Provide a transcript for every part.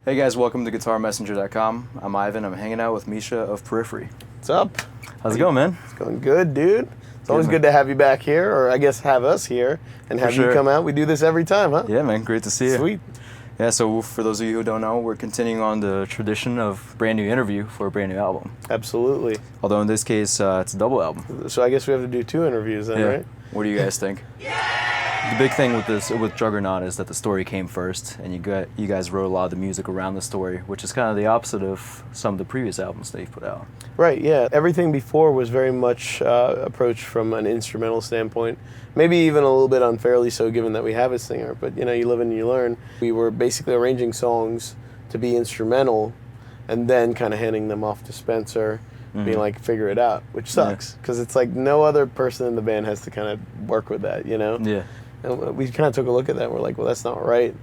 Hey guys, welcome to GuitarMessenger.com. I'm Ivan. I'm hanging out with Misha of Periphery. What's up? How's it going, man? It's going good, dude. It's always good to have you back here, or I guess have us here, and have you come out. We do this every time, huh? Yeah, man. Great to see you. Sweet. Yeah, so for those of you who don't know, we're continuing on the tradition of brand new interview for a brand new album. Absolutely. Although in this case, it's a double album. So I guess we have to do 2 interviews then, right? What do you guys think? The big thing with Juggernaut is that the story came first, and you guys wrote a lot of the music around the story, which is kind of the opposite of some of the previous albums that you've put out. Right, yeah. Everything before was very much approached from an instrumental standpoint. Maybe even a little bit unfairly so, given that we have a singer, but you know, you live and you learn. We were basically arranging songs to be instrumental and then kind of handing them off to Spencer, being like, figure it out, which sucks, because it's like no other person in the band has to kind of work with that, you know? Yeah. And we kind of took a look at that and we're like, well, that's not right.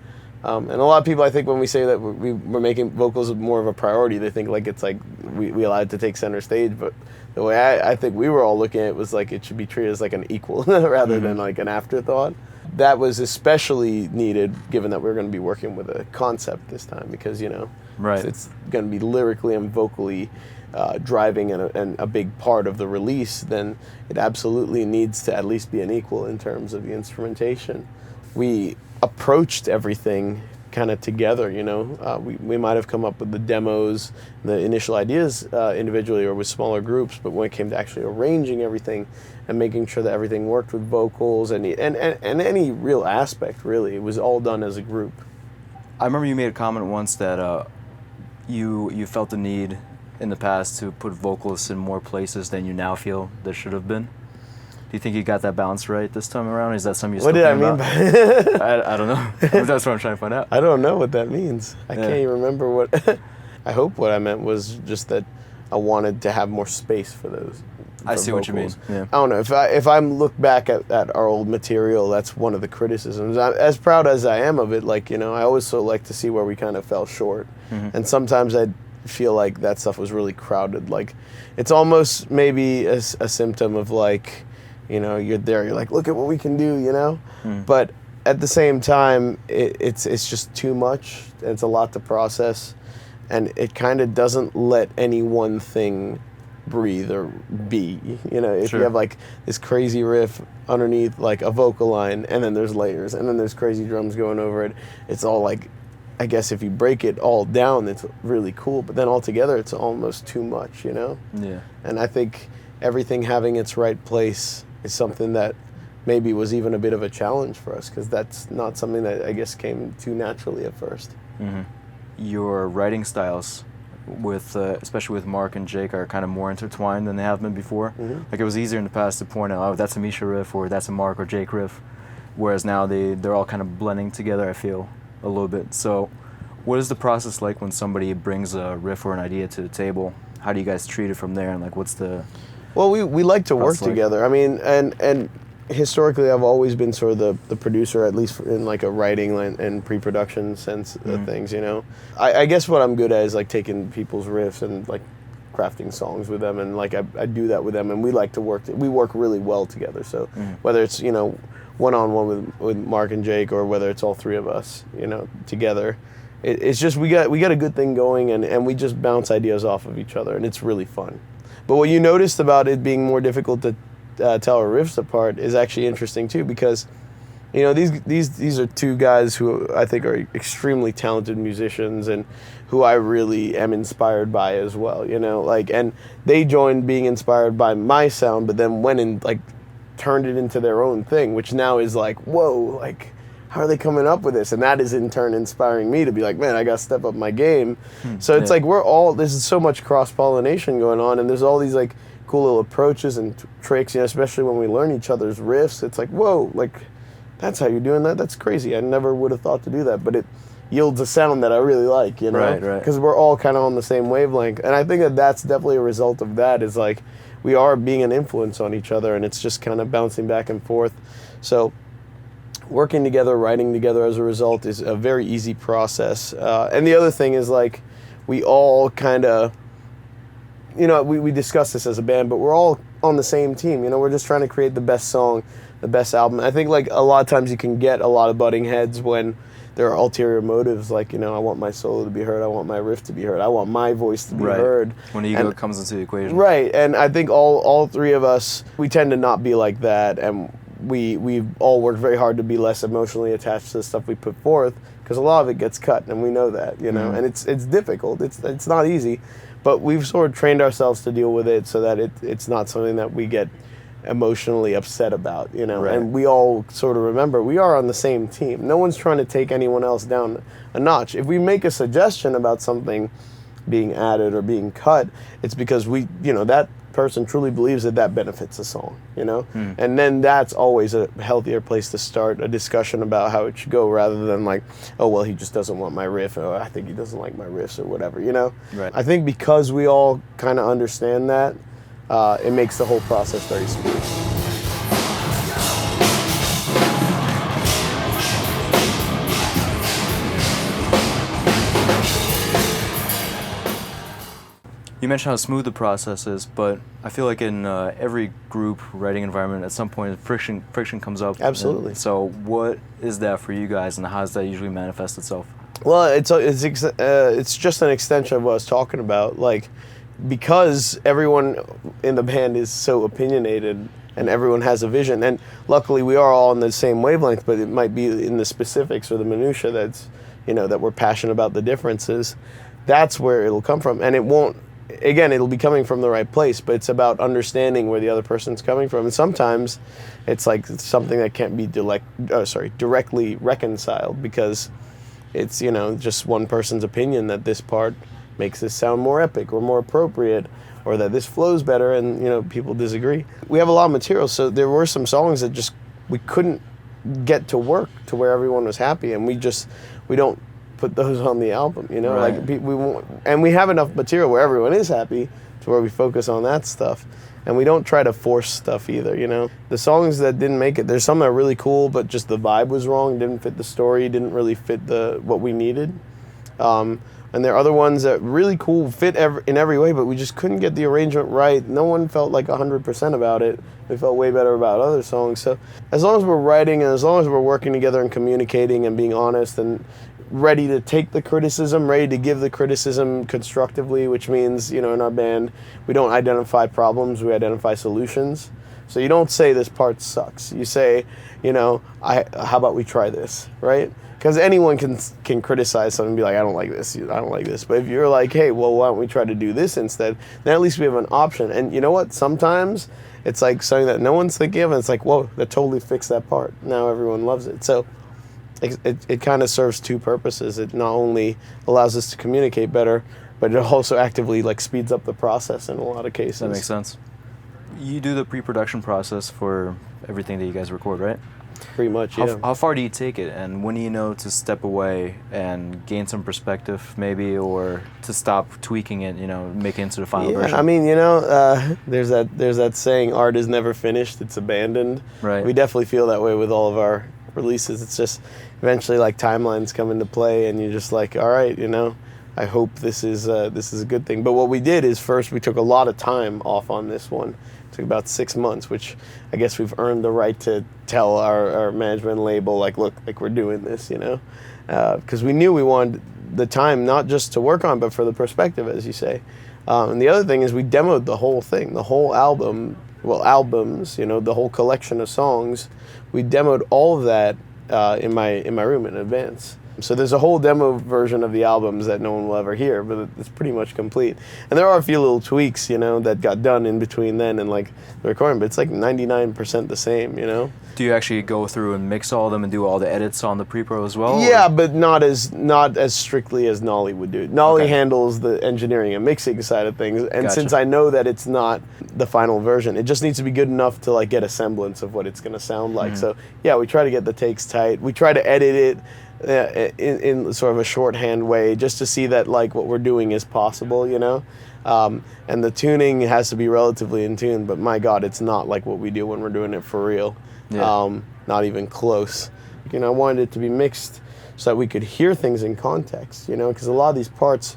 And a lot of people, I think, when we say that we're making vocals more of a priority, they think like it's like we allowed to take center stage. But the way I think we were all looking at it was like it should be treated as like an equal rather than like an afterthought. That was especially needed given that we're going to be working with a concept this time, because, you know, it's going to be lyrically and vocally driving and a big part of the release. Then it absolutely needs to at least be an equal in terms of the instrumentation. We approached everything kind of together, you know. We might have come up with the demos, the initial ideas individually or with smaller groups, but when it came to actually arranging everything and making sure that everything worked with vocals and any real aspect, really, it was all done as a group. I remember you made a comment once that you felt the need in the past to put vocalists in more places than you now feel there should have been. Do you think you got that balance right this time around? Is that something you still What did I mean by I don't know. That's what I'm trying to find out. I don't know what that means. I can't even remember what... I hope what I meant was just that I wanted to have more space for those. I see vocals. What you mean. Yeah. I don't know. If I look back at our old material, that's one of the criticisms. As proud as I am of it, like, you know, I always so like to see where we kind of fell short. And sometimes I feel like that stuff was really crowded. Like, it's almost maybe a symptom of like, you know, you're there, you're like, look at what we can do, you know? But at the same time, it's just too much. It's a lot to process. And it kind of doesn't let any one thing breathe or be, you know? If you have like this crazy riff underneath like a vocal line, and then there's layers, and then there's crazy drums going over it, it's all like, I guess if you break it all down, it's really cool, but then altogether it's almost too much, you know? Yeah. And I think everything having its right place is something that maybe was even a bit of a challenge for us, because that's not something that I guess came too naturally at first. Your writing styles, with especially with Mark and Jake, are kind of more intertwined than they have been before. Like, it was easier in the past to point out, oh, that's a Misha riff, or that's a Mark or Jake riff, whereas now they're all kind of blending together, I feel, a little bit. So what is the process like when somebody brings a riff or an idea to the table? How do you guys treat it from there, and like what's the... Well, we like to work together. I mean, and historically I've always been sort of the producer, at least in like a writing and pre-production sense of things, you know. I guess what I'm good at is like taking people's riffs and like crafting songs with them, and like I do that with them, and we like to work. We work really well together. So whether it's, you know, one-on-one with Mark and Jake, or whether it's all 3 of us, you know, together, it's just we got a good thing going, and we just bounce ideas off of each other, and it's really fun. But what you noticed about it being more difficult to tell our riffs apart is actually interesting too, because, you know, these are 2 guys who I think are extremely talented musicians, and who I really am inspired by as well, you know, like, and they joined being inspired by my sound, but then went and like turned it into their own thing, which now is like, whoa, like, how are they coming up with this? And that is in turn inspiring me to be like, man, I got to step up my game. So it's like there's so much cross-pollination going on, and there's all these like cool little approaches and tricks, you know, especially when we learn each other's riffs. It's like, whoa, like, that's how you're doing that? That's crazy. I never would have thought to do that, but it yields a sound that I really like, you know? Right. Because we're all kind of on the same wavelength. And I think that that's definitely a result of that, is like, we are being an influence on each other, and it's just kind of bouncing back and forth. So working together, writing together as a result is a very easy process. And the other thing is, like, we all kind of, you know, we discuss this as a band, but we're all on the same team. You know, we're just trying to create the best song, the best album. I think, like, a lot of times you can get a lot of butting heads when there are ulterior motives, like, you know, I want my solo to be heard, I want my riff to be heard, I want my voice to be heard. When ego comes into the equation. Right, and I think all three of us, we tend to not be like that, and we all work very hard to be less emotionally attached to the stuff we put forth, because a lot of it gets cut, and we know that, you know, and it's difficult, it's not easy, but we've sort of trained ourselves to deal with it so that it's not something that we get emotionally upset about, you know, and we all sort of remember we are on the same team. No one's trying to take anyone else down a notch. If we make a suggestion about something being added or being cut, it's because we, you know, that person truly believes that benefits the song, you know, and then that's always a healthier place to start a discussion about how it should go, rather than like, oh well, he just doesn't want my riff, or I think he doesn't like my riffs, or whatever, you know. I think because we all kind of understand that, it makes the whole process very smooth. You mentioned how smooth the process is, but I feel like in every group writing environment, at some point friction comes up. Absolutely. So what is that for you guys, and how does that usually manifest itself? Well, it's just an extension of what I was talking about. Like, because everyone in the band is so opinionated and everyone has a vision, and luckily we are all on the same wavelength, but it might be in the specifics or the minutia that's, you know, that we're passionate about the differences. That's where it'll come from, and it won't. Again, it'll be coming from the right place, but it's about understanding where the other person's coming from, and sometimes it's like something that can't be directly reconciled, because it's, you know, just one person's opinion that this part makes this sound more epic or more appropriate, or that this flows better, and, you know, people disagree. We have a lot of material, so there were some songs that just we couldn't get to work to where everyone was happy, and we don't put those on the album, you know. Like we won't, and we have enough material where everyone is happy to where we focus on that stuff, and we don't try to force stuff either, you know. The songs that didn't make it, there's some that are really cool, but just the vibe was wrong, didn't fit the story, didn't really fit what we needed. And there are other ones that really cool, fit in every way, but we just couldn't get the arrangement right. No one felt like 100% about it. We felt way better about other songs. So as long as we're writing, and as long as we're working together and communicating and being honest and ready to take the criticism, ready to give the criticism constructively, which means, you know, in our band, we don't identify problems, we identify solutions. So you don't say this part sucks. You say, you know, how about we try this, right? Because anyone can criticize something and be like, I don't like this, I don't like this. But if you're like, hey, well, why don't we try to do this instead? Then at least we have an option. And you know what? Sometimes it's like something that no one's thinking of, and it's like, whoa, that totally fixed that part. Now everyone loves it. So it kind of serves two purposes. It not only allows us to communicate better, but it also actively like speeds up the process in a lot of cases. That makes sense. You do the pre-production process for everything that you guys record, right? Pretty much, yeah. How far do you take it, and when do you know to step away and gain some perspective, maybe, or to stop tweaking it, you know, make it into the final version? I mean, you know, there's that saying, art is never finished, it's abandoned. Right. We definitely feel that way with all of our releases. It's just eventually like timelines come into play, and you're just like, all right, you know, I hope this is a good thing. But what we did is first we took a lot of time off on this one. It took about 6 months, which I guess we've earned the right to tell our management label, like, look, like we're doing this, you know, because we knew we wanted the time not just to work on, but for the perspective, as you say. And the other thing is we demoed the whole thing, the whole album, well, albums, you know, the whole collection of songs. We demoed all of that in my room in advance. So there's a whole demo version of the albums that no one will ever hear, but it's pretty much complete. And there are a few little tweaks, you know, that got done in between then and like the recording, but it's like 99% the same, you know. Do you actually go through and mix all of them and do all the edits on the pre-pro as well? Yeah, but not as strictly as Nolly would do. Nolly handles the engineering and mixing side of things, and since I know that it's not the final version, it just needs to be good enough to like get a semblance of what it's going to sound like. So yeah, we try to get the takes tight. We try to edit it in sort of a shorthand way, just to see that like what we're doing is possible, you know. And the tuning has to be relatively in tune, but my God, it's not like what we do when we're doing it for real. Yeah. Not even close. You know, I wanted it to be mixed so that we could hear things in context, you know, because a lot of these parts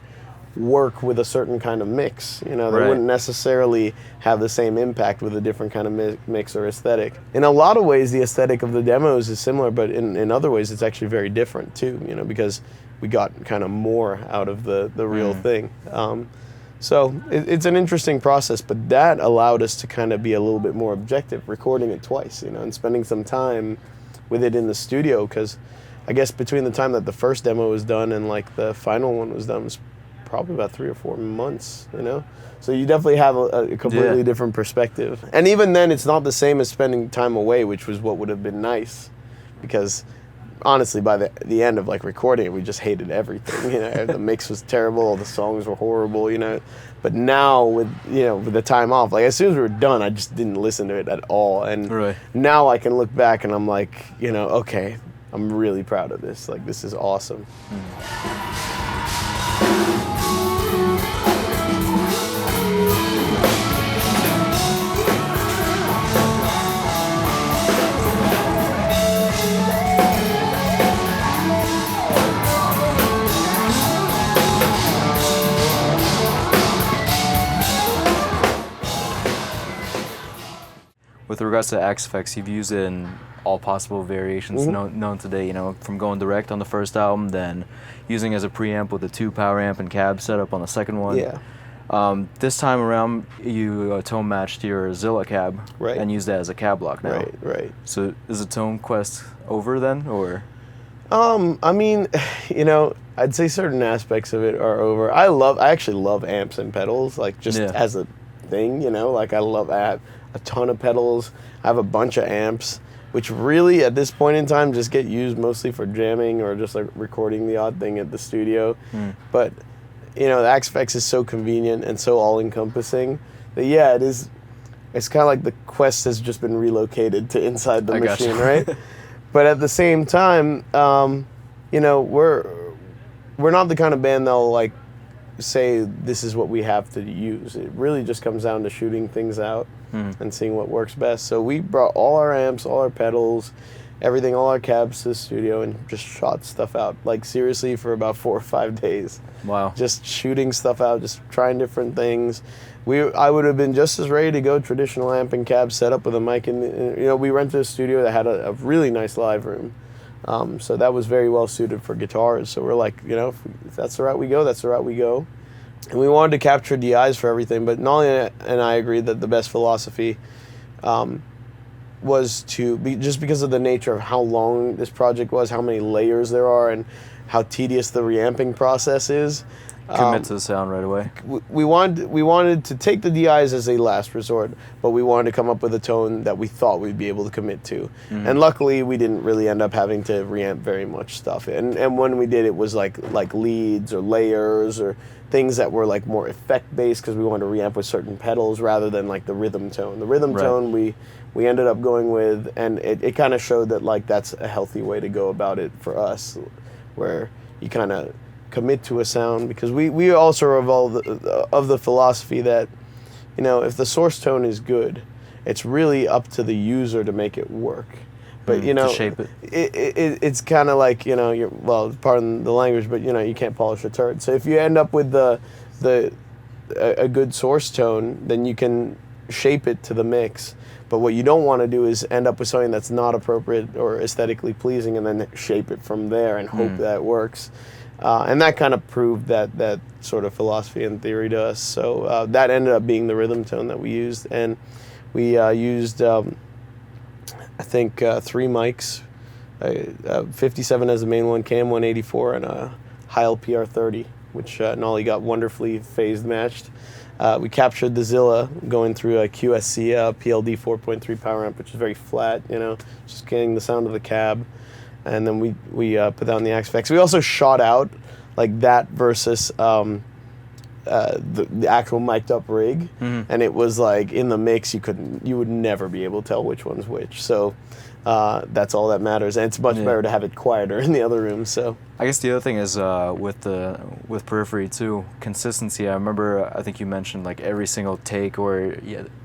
work with a certain kind of mix. You know, they Right. wouldn't necessarily have the same impact with a different kind of mix or aesthetic. In a lot of ways, the aesthetic of the demos is similar, but in other ways, it's actually very different too. You know, because we got kind of more out of the real thing. So it's an interesting process, but that allowed us to kind of be a little bit more objective, recording it twice, you know, and spending some time with it in the studio, because I guess between the time that the first demo was done and like the final one was done was probably about 3 or 4 months, you know? So you definitely have a completely different perspective. And even then, it's not the same as spending time away, which was what would have been nice, because honestly, by the end of like recording it, we just hated everything. You know, the mix was terrible, the songs were horrible. You know, but now with the time off, like as soon as we were done, I just didn't listen to it at all. And now I can look back and I'm like, you know, okay, I'm really proud of this. Like this is awesome. With regards to Axe effects, you've used it in all possible variations known today, you know, from going direct on the first album, then using as a preamp with a 2 power amp and cab setup on the second one. Yeah. This time around, you tone matched your Zilla cab and used that as a cab block now. Right. So is the tone quest over then, or? I mean, you know, I'd say certain aspects of it are over. I actually love amps and pedals, like just as a thing, you know, like I have a ton of pedals. I have a bunch of amps, which really at this point in time just get used mostly for jamming or just like recording the odd thing at the studio. But you know, the Axe Effects is so convenient and so all-encompassing that it is. It's kind of like the quest has just been relocated to inside the machine, right? But at the same time, you know, we're not the kind of band that'll like say this is what we have to use. It really just comes down to shooting things out and seeing what works best. So we brought all our amps, all our pedals, everything, all our cabs to the studio and just shot stuff out. Like seriously for about 4 or 5 days. Wow. Just shooting stuff out, just trying different things. I would have been just as ready to go traditional amp and cab setup with a mic you know, we rented a studio that had a really nice live room. So that was very well suited for guitars. So we're like, you know, if that's the route we go, that's the route we go. And we wanted to capture DIs for everything, but Nolly and I agreed that the best philosophy was to be, just because of the nature of how long this project was, how many layers there are, and how tedious the reamping process is. Commit to the sound right away. We wanted to take the DIs as a last resort, but we wanted to come up with a tone that we thought we'd be able to commit to. And luckily, we didn't really end up having to reamp very much stuff. And when we did, it was like leads or layers or things that were like more effect based because we wanted to reamp with certain pedals rather than like the rhythm tone. The rhythm tone we ended up going with, and it kind of showed that like that's a healthy way to go about it for us, where you kind of commit to a sound, because we also are of the philosophy that, you know, if the source tone is good, it's really up to the user to make it work. But you know, to shape it. It's kind of like, you know, well, pardon the language, but you know, you can't polish a turd. So if you end up with a good source tone, then you can shape it to the mix. But what you don't want to do is end up with something that's not appropriate or aesthetically pleasing, and then shape it from there and hope that works. And that kind of proved that sort of philosophy and theory to us. So that ended up being the rhythm tone that we used. And we used, I think, 3 mics, 57 as the main one, Cam 184, and a Heil PR30, which Nolly got wonderfully phased matched. We captured the Zilla going through a QSC PLD 4.3 power amp, which is very flat, you know, just getting the sound of the cab. And then we put down the Axe Effects. We also shot out like that versus the actual mic'd up rig, and it was like in the mix you would never be able to tell which one's which. So that's all that matters, and it's much better to have it quieter in the other room. So I guess the other thing is with Periphery too, consistency. I remember I think you mentioned like every single take or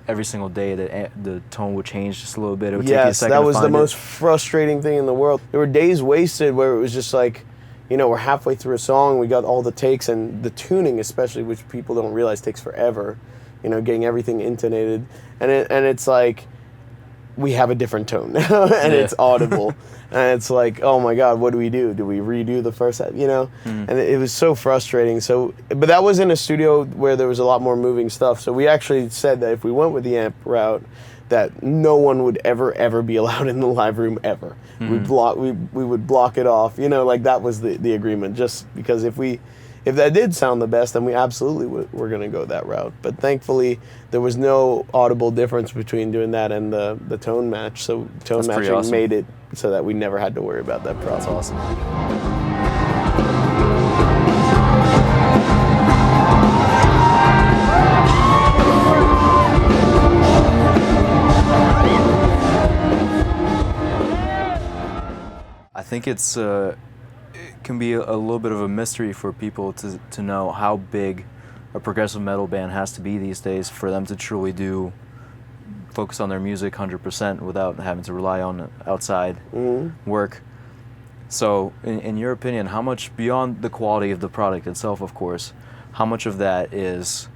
every single day that the tone would change just a little bit. It would take you a second that to was find the most frustrating thing in the world. There were days wasted where it was just like, you know, we're halfway through a song, we got all the takes, and the tuning especially, which people don't realize takes forever, you know, getting everything intonated, and it's like, we have a different tone now, and it's audible, and it's like, oh my God, what do we do? Do we redo the first half, you know? And it was so frustrating. So, but that was in a studio where there was a lot more moving stuff, so we actually said that if we went with the amp route, that no one would ever be allowed in the live room ever. We would block it off, you know, like that was the agreement, just because if that did sound the best, then we absolutely were going to go that route. But thankfully, there was no audible difference between doing that and the tone match. So tone matching made it so that we never had to worry about that problem. That's awesome. I think it can be a little bit of a mystery for people to know how big a progressive metal band has to be these days for them to truly focus on their music 100% without having to rely on outside work. So, in your opinion, how much, beyond the quality of the product itself, of course, how much of that is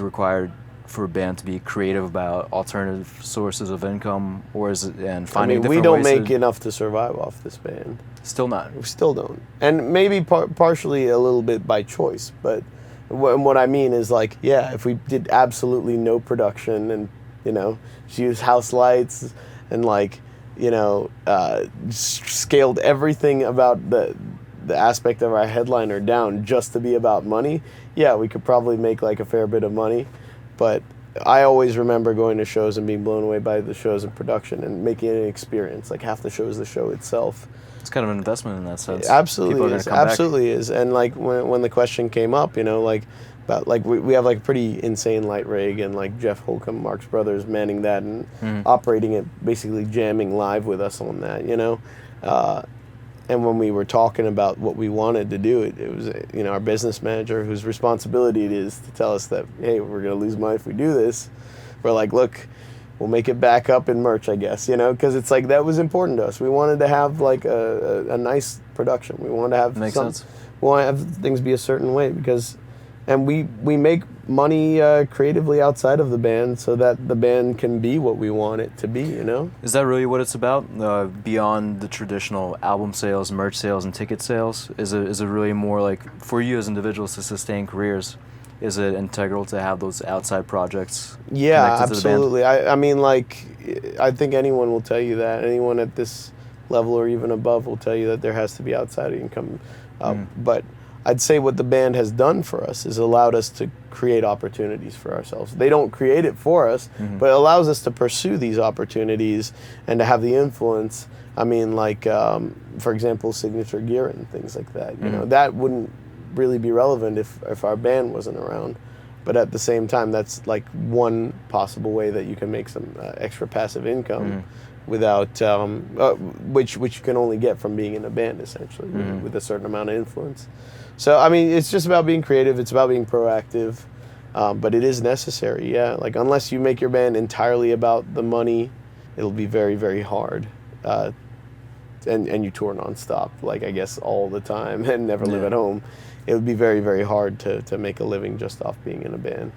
required for a band to be creative about alternative sources of income, or is it and finding different ways? We don't make enough to survive off this band. Still not. We still don't, and maybe partially a little bit by choice. But what I mean is, like, yeah, if we did absolutely no production and, you know, just use house lights and, like, you know, scaled everything about the aspect of our headliner down just to be about money, yeah, we could probably make like a fair bit of money. But I always remember going to shows and being blown away by the shows and production and making it an experience. Like, half the show is the show itself. It's kind of an investment in that sense. It absolutely is. Absolutely is. And like when the question came up, you know, like about like we have like a pretty insane light rig, and like Jeff Holcomb, Marx Brothers, manning that and operating it, basically jamming live with us on that, you know. And when we were talking about what we wanted to do, it was, you know, our business manager, whose responsibility it is to tell us that, hey, we're going to lose money if we do this. We're like, look, we'll make it back up in merch, I guess, you know, because it's like that was important to us. We wanted to have like a nice production. We wanted to have sense. We want to have things be a certain way and we make money creatively outside of the band so that the band can be what we want it to be, you know? Is that really what it's about? Beyond the traditional album sales, merch sales, and ticket sales? Is it really more like, for you as individuals to sustain careers, is it integral to have those outside projects? Yeah, absolutely. I mean, like, I think anyone will tell you that. Anyone at this level or even above will tell you that there has to be outside income. But I'd say what the band has done for us is allowed us to create opportunities for ourselves. They don't create it for us, but it allows us to pursue these opportunities and to have the influence. I mean, like, for example, signature gear and things like that. You know, that wouldn't really be relevant if our band wasn't around. But at the same time, that's like one possible way that you can make some extra passive income without, which you can only get from being in a band, essentially, with a certain amount of influence. So, I mean, it's just about being creative. It's about being proactive. But it is necessary, yeah. Like, unless you make your band entirely about the money, it'll be very, very hard. And you tour nonstop, like, I guess, all the time and never live at home. It would be very, very hard to make a living just off being in a band.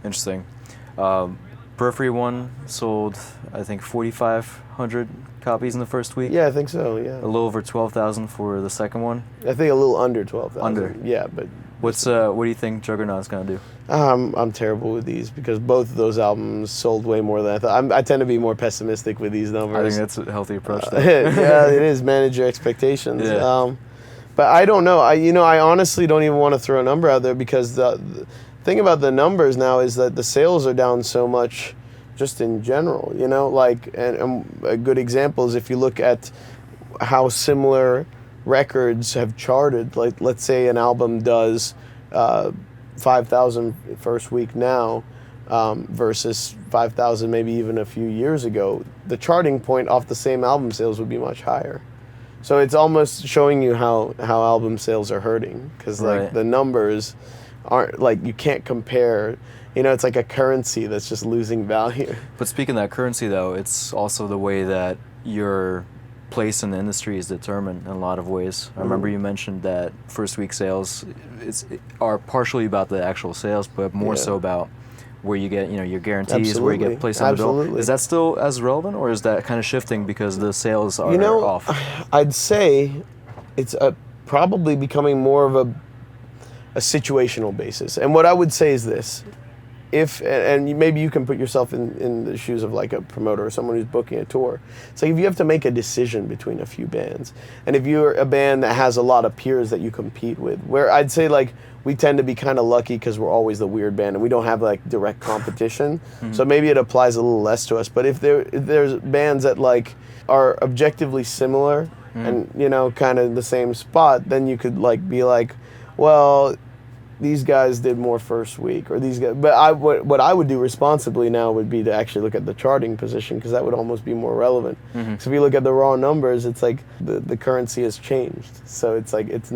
Interesting. Periphery one sold, I think, 4,500 copies in the first week. Yeah, I think so, yeah. A little over 12,000 for the second one. I think a little under 12,000. Under? Yeah, but... What do you think Juggernaut's going to do? I'm terrible with these because both of those albums sold way more than I thought. I tend to be more pessimistic with these numbers. I think that's a healthy approach. Yeah, it is. Manage your expectations. Yeah. But I don't know. I honestly don't even want to throw a number out there because the thing about the numbers now is that the sales are down so much just in general, you know? Like, and a good example is if you look at how similar records have charted. Like, let's say an album does 5,000 first week now versus 5,000 maybe even a few years ago. The charting point off the same album sales would be much higher. So it's almost showing you how album sales are hurting because like the numbers aren't, like, you can't compare. You know, it's like a currency that's just losing value. But speaking of that currency, though, it's also the way that your place in the industry is determined in a lot of ways. I remember you mentioned that first week sales are partially about the actual sales, but more so about where you get, your guarantees, where you get placed on the bill. Is that still as relevant, or is that kind of shifting because the sales are off? I'd say it's probably becoming more of a situational basis. And what I would say is this. And maybe you can put yourself in the shoes of like a promoter or someone who's booking a tour. It's like if you have to make a decision between a few bands, and if you're a band that has a lot of peers that you compete with, where I'd say like we tend to be kind of lucky because we're always the weird band and we don't have like direct competition. So maybe it applies a little less to us. But if there's bands that like are objectively similar and kind of the same spot, then you could like be like, well, these guys did more first week, or these guys. But what I would do responsibly now would be to actually look at the charting position, because that would almost be more relevant. So if you look at the raw numbers, it's like the currency has changed. So it's like it's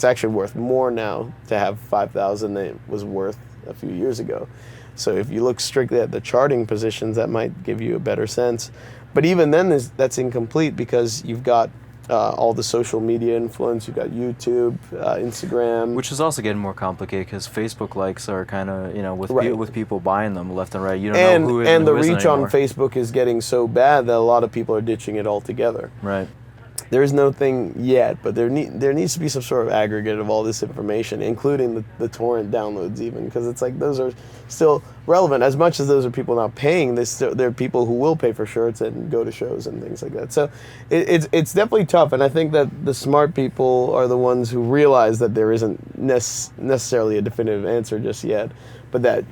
actually worth more now to have 5,000 than it was worth a few years ago. So if you look strictly at the charting positions, that might give you a better sense. But even then, that's incomplete, because you've got all the social media influence. You've got YouTube, Instagram. Which is also getting more complicated because Facebook likes are kind of, with people buying them left and right. You don't know who is and who the isn't reach on anymore. Facebook is getting so bad that a lot of people are ditching it altogether. Right. There is no thing yet, but there needs to be some sort of aggregate of all this information, including the torrent downloads even, because it's like those are still relevant. As much as those are people not paying, there are people who will pay for shirts and go to shows and things like that. So it's definitely tough, and I think that the smart people are the ones who realize that there isn't necessarily a definitive answer just yet, but that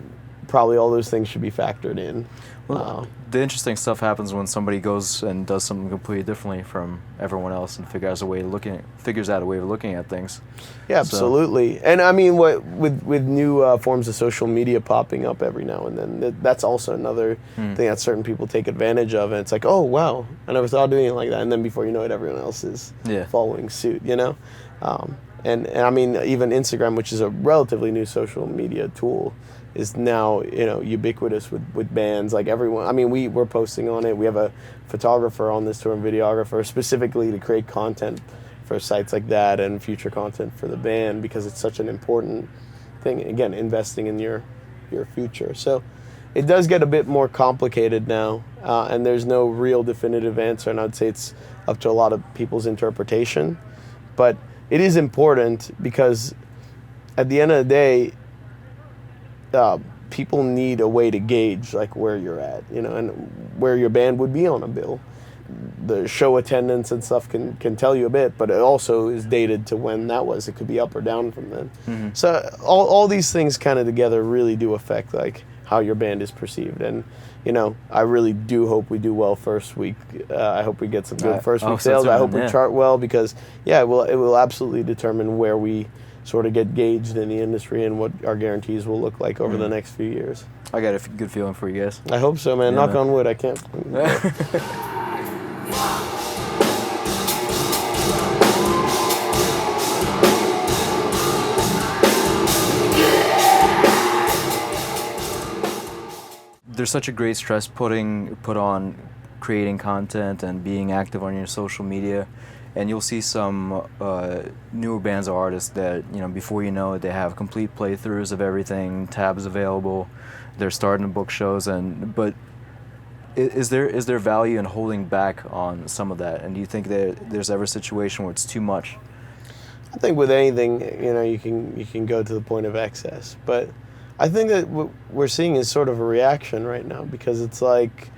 probably all those things should be factored in. Well, the interesting stuff happens when somebody goes and does something completely differently from everyone else and figures out a way of looking at things. Yeah, absolutely. And I mean, with new forms of social media popping up every now and then, that's also another thing that certain people take advantage of. And it's like, oh wow, I never thought of doing it like that. And then before you know it, everyone else is following suit. And I mean, even Instagram, which is a relatively new social media tool, is now ubiquitous with bands. Like everyone, I mean, we're posting on it. We have a photographer on this tour and videographer specifically to create content for sites like that and future content for the band, because it's such an important thing. Again, investing in your future. So it does get a bit more complicated now, and there's no real definitive answer. And I'd say it's up to a lot of people's interpretation, but it is important because at the end of the day, people need a way to gauge like where you're at, and where your band would be on a bill. The show attendance and stuff can tell you a bit, but it also is dated to when that was. It could be up or down from then. So all these things kind of together really do affect like how your band is perceived. And I really do hope we do well first week. I hope we get some good first week sales. I hope we chart well, because it will absolutely determine where we sort of get gauged in the industry and what our guarantees will look like over the next few years. I got a good feeling for you guys. I hope so, man. Knock on wood. I can't. There's such a great stress put on creating content and being active on your social media. And you'll see some newer bands or artists that, before you know it, they have complete playthroughs of everything, tabs available, they're starting to book shows. But is there value in holding back on some of that? And do you think that there's ever a situation where it's too much? I think with anything, you can go to the point of excess. But I think that what we're seeing is sort of a reaction right now, because it's like,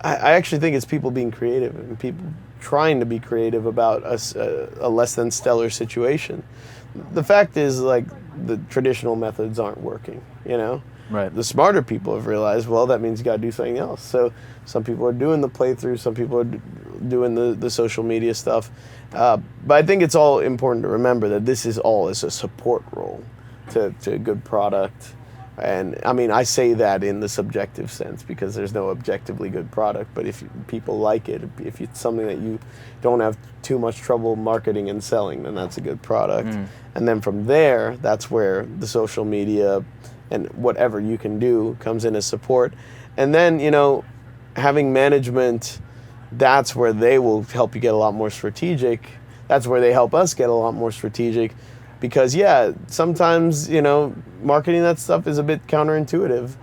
I actually think it's people being creative and people trying to be creative about a less than stellar situation. The fact is, like, the traditional methods aren't working, Right. The smarter people have realized, well, that means you got to do something else. So some people are doing the playthrough, some people are doing the social media stuff. But I think it's all important to remember that this is all as a support role to a good product. And I mean, I say that in the subjective sense because there's no objectively good product, but if people like it, if it's something that you don't have too much trouble marketing and selling, then that's a good product. And then from there, that's where the social media and whatever you can do comes in as support. And then, having management that's where they will help you get a lot more strategic. That's where they help us get a lot more strategic, because sometimes, marketing that stuff is a bit counterintuitive.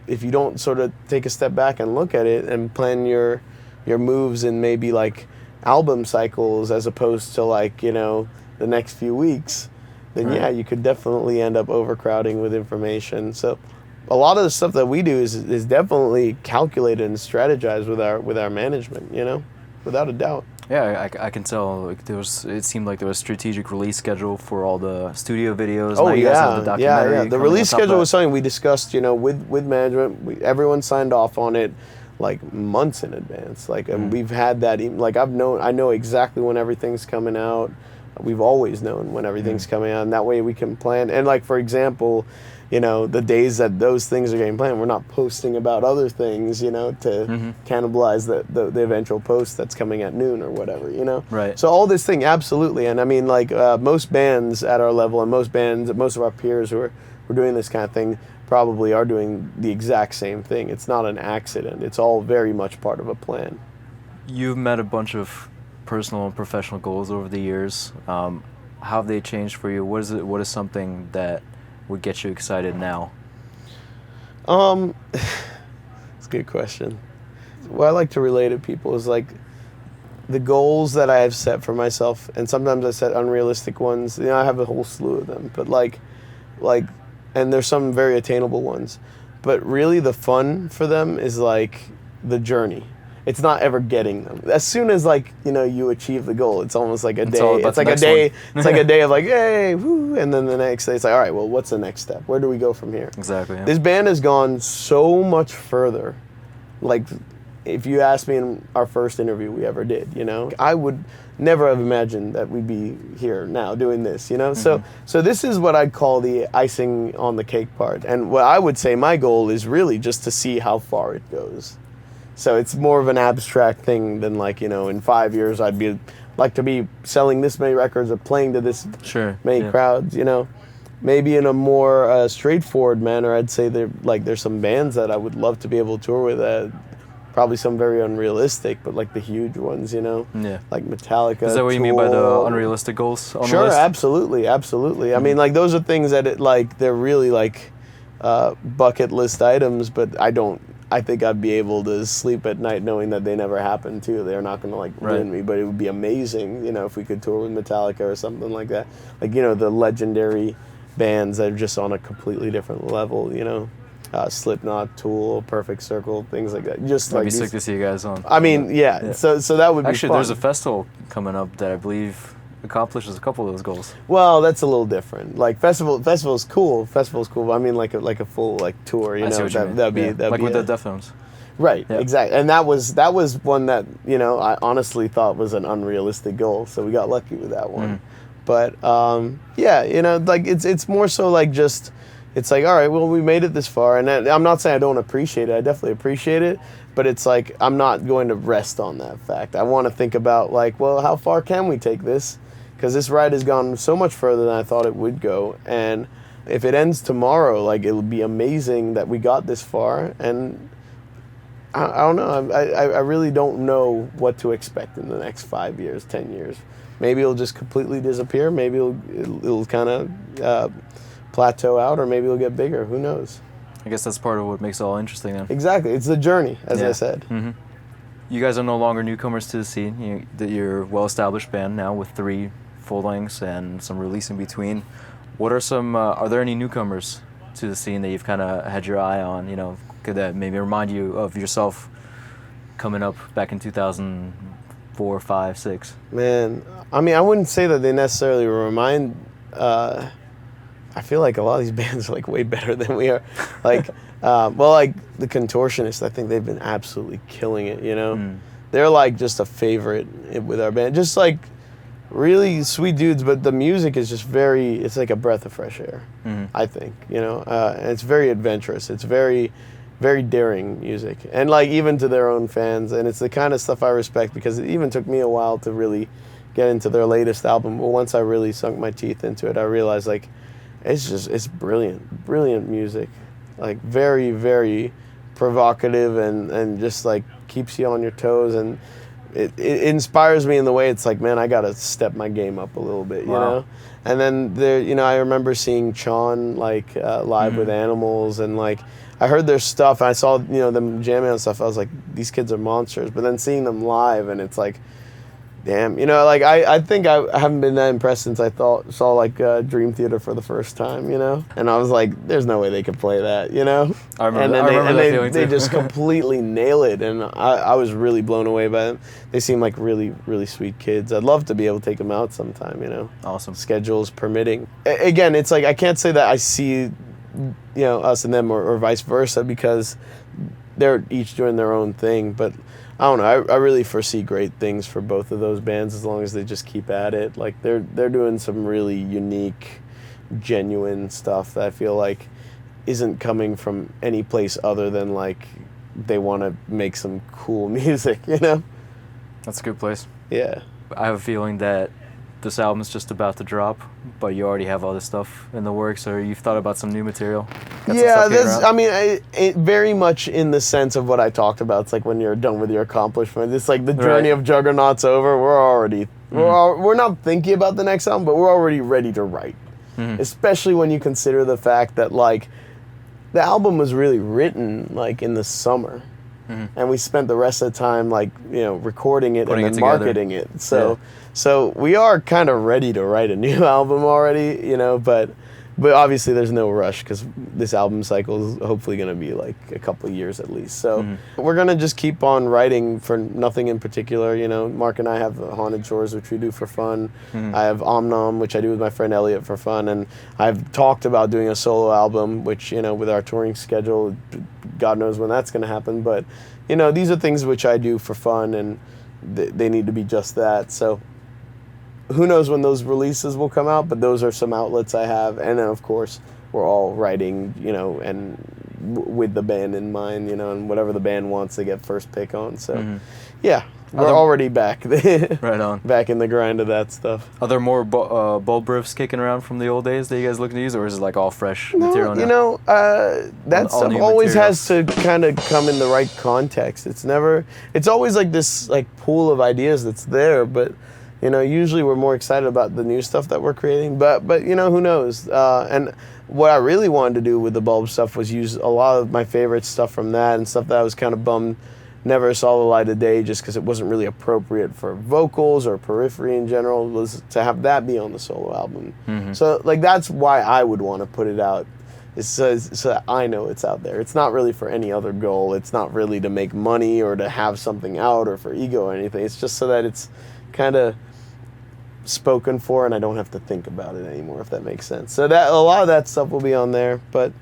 If you don't sort of take a step back and look at it and plan your moves in maybe like album cycles as opposed to like, the next few weeks, then right. you could definitely end up overcrowding with information. So a lot of the stuff that we do is definitely calculated and strategized with our management, without a doubt. Yeah, I can tell. Like it seemed like there was a strategic release schedule for all the studio videos. Oh, now you guys have the documentary. The release schedule was something we discussed, with management. Everyone signed off on it like months in advance. Like, and we've had that. Like, I know exactly when everything's coming out. We've always known when everything's coming out, and that way we can plan. And like, for example, the days that those things are getting planned, we're not posting about other things, to cannibalize the eventual post that's coming at noon or whatever, Right. So all this thing, absolutely. And I mean, like, most bands at our level and most of our peers who are doing this kind of thing probably are doing the exact same thing. It's not an accident. It's all very much part of a plan. You've met a bunch of personal and professional goals over the years. How have they changed for you? What is something that would get you excited now? It's a good question. What I like to relate to people is like the goals that I have set for myself, and sometimes I set unrealistic ones. I have a whole slew of them, but like, and there's some very attainable ones. But really, the fun for them is like the journey. It's not ever getting them. As soon as like you achieve the goal, it's almost like a day. It's like a day. It's like a day of like, hey, woo, and then the next day it's like, all right, well, what's the next step? Where do we go from here? Exactly. Yeah. This band has gone so much further. Like, if you asked me in our first interview we ever did, I would never have imagined that we'd be here now doing this, So this is what I'd call the icing on the cake part. And what I would say my goal is really just to see how far it goes. So it's more of an abstract thing than like, in 5 years I'd like to be selling this many records or playing to this many crowds, Maybe in a more straightforward manner, I'd say there's some bands that I would love to be able to tour with. Probably some very unrealistic, but like the huge ones, Yeah. Like Metallica. Is that what you mean by the unrealistic goals on the list? Absolutely. I mean, like those are things that they're really like bucket list items, but I think I'd be able to sleep at night knowing that they never happened too. They're not going to like ruin me, but it would be amazing, if we could tour with Metallica or something like that. Like, the legendary bands that are just on a completely different level, Slipknot, Tool, Perfect Circle, things like that. Just It'd like be sick to see you guys on. I mean, yeah. So that would be actually fun. There's a festival coming up that I believe accomplishes a couple of those goals. Well, that's a little different. Like festival's cool. But I mean like a full like tour. I see what you mean. That'd be like with the Deftones. Right, exactly. And that was one that I honestly thought was an unrealistic goal. So we got lucky with that one. But like it's more so like just. It's like, all right, well, we made it this far. And I'm not saying I don't appreciate it. I definitely appreciate it. But it's like, I'm not going to rest on that fact. I want to think about, like, well, how far can we take this? Because this ride has gone so much further than I thought it would go. And if it ends tomorrow, like, it would be amazing that we got this far. And I don't know. I really don't know what to expect in the next 5 years, 10 years. Maybe it'll just completely disappear. Maybe it'll kind of... plateau out, or maybe it'll get bigger. Who knows? I guess that's part of what makes it all interesting then. Exactly. It's the journey, as I said. Mm-hmm. You guys are no longer newcomers to the scene. You're a well-established band now with 3 full-lengths and some release in between. What are some, are there any newcomers to the scene that you've kind of had your eye on, could that maybe remind you of yourself coming up back in 2004, 5, 6? Man, I mean, I wouldn't say that they necessarily remind... I feel like a lot of these bands are like way better than we are. Like, like the Contortionists, I think they've been absolutely killing it, They're like just a favorite with our band. Just like really sweet dudes, but the music is just it's like a breath of fresh air, I think, and it's very adventurous. It's very, very daring music. And like even to their own fans. And it's the kind of stuff I respect because it even took me a while to really get into their latest album. But once I really sunk my teeth into it, I realized like, it's brilliant music, like very, very provocative and just like keeps you on your toes. And it inspires me in the way it's like, man, I gotta step my game up a little bit, you know. And then there, you know, I remember seeing Chon like live with Animals, and like I heard their stuff. And I saw, you know, them jamming on stuff. I was like, these kids are monsters. But then seeing them live, and it's like, damn, you know, like I think I haven't been that impressed since I saw like Dream Theater for the first time, you know, and I was like, there's no way they could play that, you know. I remember they just completely nail it, and I was really blown away by them. They seem like really, really sweet kids. I'd love to be able to take them out sometime, you know. Awesome. Schedules permitting. Again, it's like I can't say that I see, you know, us and them or vice versa, because they're each doing their own thing, but I don't know. I really foresee great things for both of those bands as long as they just keep at it. Like they're doing some really unique, genuine stuff that I feel like isn't coming from any place other than like they want to make some cool music, you know? That's a good place. Yeah. I have a feeling that this album's just about to drop, but you already have all this stuff in the works, or you've thought about some new material? Yeah, I mean, it very much in the sense of what I talked about. It's like when you're done with your accomplishment. It's like the journey of Juggernaut's over. We're already, we're not thinking about the next album, but we're already ready to write. Especially when you consider the fact that like the album was really written like in the summer. And we spent the rest of the time like, you know, recording it and then marketing it. So we are kind of ready to write a new album already, you know, but obviously there's no rush because this album cycle is hopefully going to be like a couple of years at least. So we're going to just keep on writing for nothing in particular. You know, Mark and I have Haunted Shores, which we do for fun. I have Omnom, which I do with my friend Elliot for fun. And I've talked about doing a solo album, which, you know, with our touring schedule, God knows when that's going to happen. But, you know, these are things which I do for fun, and they need to be just that. So who knows when those releases will come out, but those are some outlets I have. And then, of course, we're all writing, you know, and with the band in mind, you know, and whatever the band wants, they get first pick on. So, yeah, we're already back. Right on. Back in the grind of that stuff. Are there more bulb riffs kicking around from the old days that you guys looking to use, or is it like all fresh material now? You know, that stuff always has to kind of come in the right context. It's always like this like pool of ideas that's there, but you know, usually we're more excited about the new stuff that we're creating, but you know, who knows? And what I really wanted to do with the bulb stuff was use a lot of my favorite stuff from that and stuff that I was kind of bummed never saw the light of day just because it wasn't really appropriate for vocals or Periphery in general, was to have that be on the solo album. So like that's why I would want to put it out, is so that I know it's out there. It's not really for any other goal. It's not really to make money or to have something out or for ego or anything. It's just so that it's kind of spoken for and I don't have to think about it anymore, if that makes sense. So that a lot of that stuff will be on there, but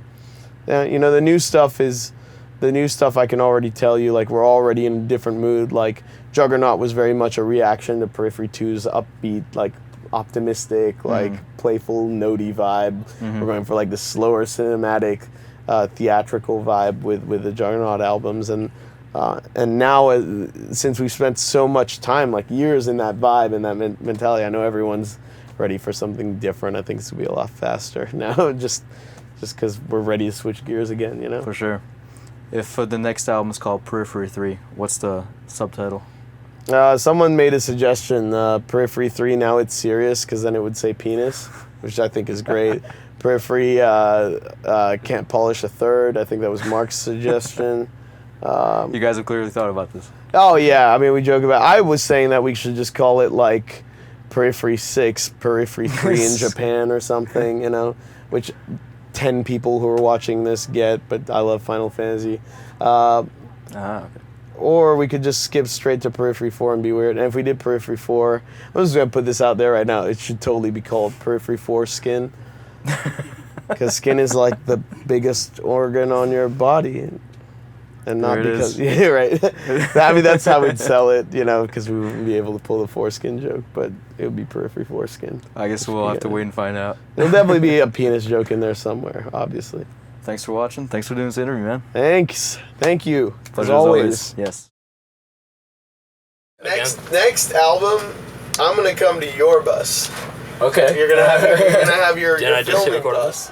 you know, the new stuff I can already tell you, like we're already in a different mood. Like Juggernaut was very much a reaction to Periphery 2's upbeat, like optimistic, like playful, notey vibe. We're going for like the slower cinematic, theatrical vibe with the Juggernaut albums, and now, since we've spent so much time, like years in that vibe and that mentality, I know everyone's ready for something different. I think it's going to be a lot faster now, just because we're ready to switch gears again, you know? For sure. If the next album is called Periphery 3, what's the subtitle? Someone made a suggestion, Periphery 3, now it's serious, because then it would say penis, which I think is great. Periphery, can't polish a third. I think that was Mark's suggestion. You guys have clearly thought about this. Oh yeah, I mean we joke about. I was saying that we should just call it like Periphery 6, Periphery 3 in Japan or something, you know, which 10 people who are watching this get. But I love Final Fantasy. Okay. Or we could just skip straight to Periphery 4 and be weird. And if we did Periphery 4, I'm just gonna put this out there right now. It should totally be called Periphery 4 Skin, because skin is like the biggest organ on your body. And not because, yeah, right. I mean, that's how we'd sell it, you know, because we wouldn't be able to pull the foreskin joke, but it would be Periphery foreskin. I guess we'll have to wait and find out. There'll definitely be a penis joke in there somewhere, obviously. Thanks for watching. Thanks for doing this interview, man. Thanks. Thank you. Pleasure as always. Yes. Next album, I'm gonna come to your bus. Okay. You're gonna have your Did I just hit filming record? bus.